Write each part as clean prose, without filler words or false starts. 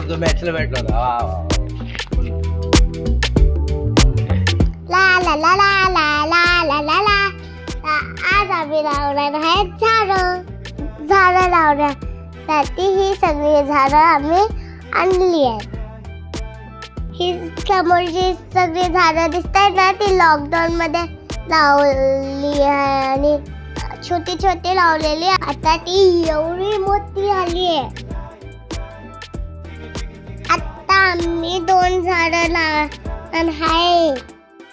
जो मॅचला भेटला होता. ला ला ला ला ला ला ला ला ला. आज आम्ही लावणार आहे झाडं लावण्यासाठी ही सगळी झाडं आम्ही आणली आहेत. ही समोरची सगळी झाडं दिसतात ना, ती लॉकडाऊन मध्ये लावली आहे आणि छोटी छोटी लावलेली. आता ती एवढी मोठी झाली आहे. आता आम्ही 2 झाडं लावणार आहे.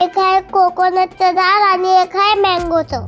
एक आहे कोकोनटचं झाड आणि एक आहे मँगोचं.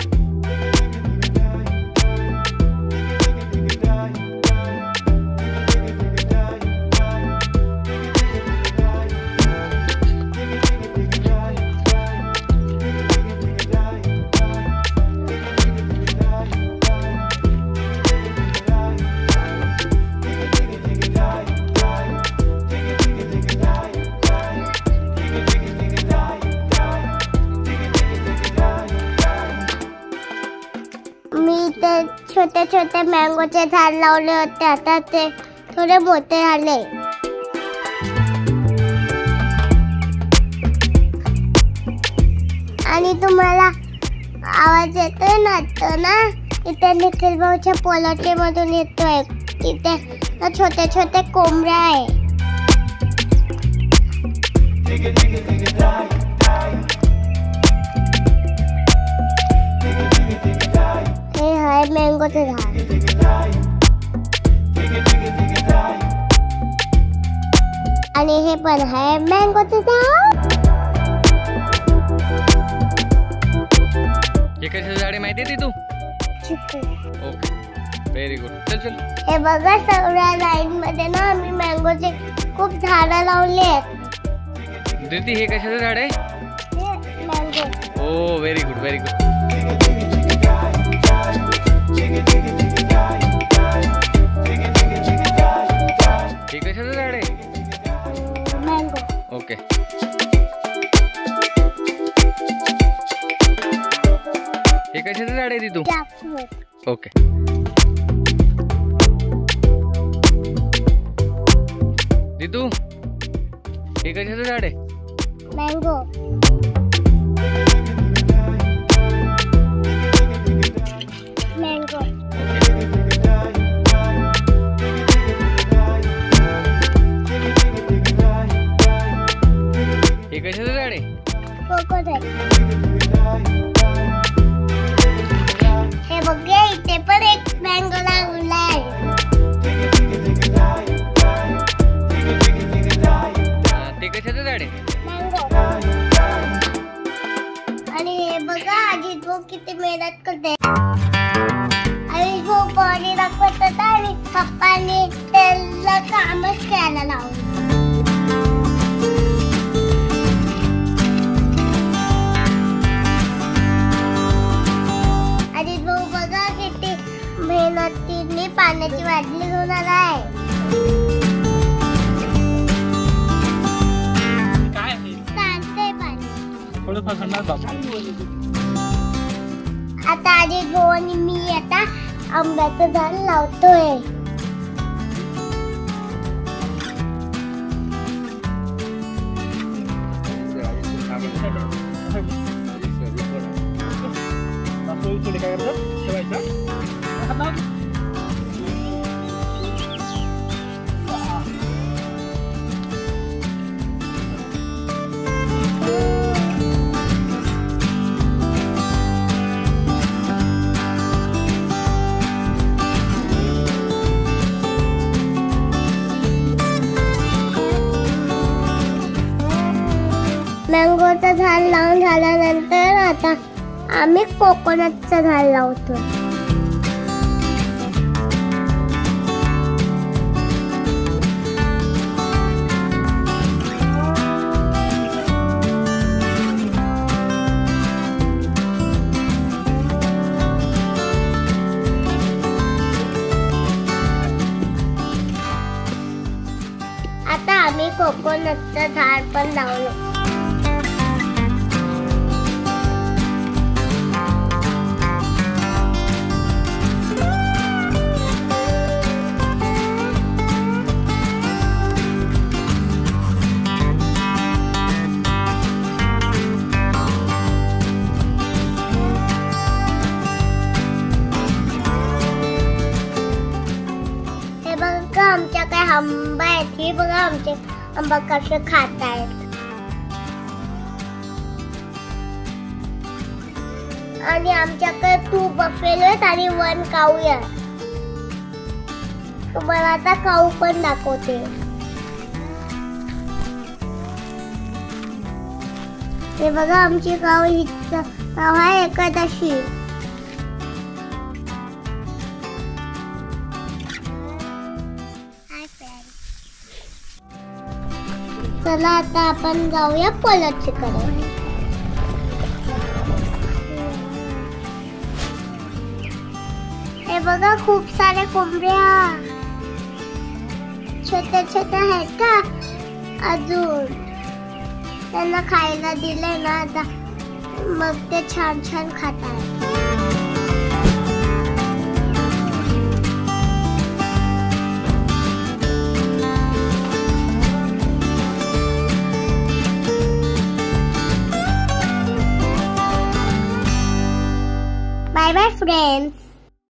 मी ते छोटे छोटे मँगोचे झाड लावले होते. आता ते थोडे मोठे झाले. आणि तुम्हाला आवाज येतोय ना, इथे निखिल भाऊच्या पोलाटे मधून येतोय. इथे छोटे छोटे कोंबड्या आहे. हे आहे मँगोचं झाड. आणि हे पण आहे मँगोचं झाड. हे कशाचं झाड आहे माहिती आहे तू? Okay, very good. चल. हे बघा, सगळ्या लाईन मध्ये ना आम्ही मँगोचे खूप झाडं लावले आहेत. दीदी, हे कशाचं झाड आहे? मँगो. ओ, व्हेरी गुड. हे कशाचं झाड आहे? मँगो. ओके. हे कशाचं झाड आहे दीदू? ओके. दीदू, हे कशाचं झाड आहे? मँगो. हे कशाचं झाड आहे? कोकोनट. हे बघे, इथे पण एक मँगो लागलाय. ते कशाचं झाड आहे? मँगो. आणि हे बघा, अजित भाऊ किती मेहनत करते. अजित भाऊ पाणी दाखवत होता आणि पप्पाने त्याला कामच करायला लावलं. मेहनतीने पाण्याची बाटली घेऊन आला आहे. सांडतंय पाणी. आता अजित भाऊ आणि मी आता आंब्याचं झाड लावतोय. मँगोचं झाड लावून झाल्यानंतर आता आम्ही कोकोनटचं झाड लावतो. आता आम्ही कोकोनटचं झाड पण लावलं. आंबा आहेत. हे बघा आमचे आंबा कसे खात आहेत. आणि आमच्याकडे 2 बफेलो आहेत आणि 1 काऊ आहे. तुम्हाला आता काऊ पण दाखवते. हे बघा आमची काऊ, हिचं नाव आहे एकादशी. चला आता आपण जाऊया पॉलरकडे. हे बघा खूप सारे कोंबड्या छोट्या छोट्या आहेत का. अजून त्यांना खायला दिले ना आता, मग ते छान छान खातात. Bye bye friends.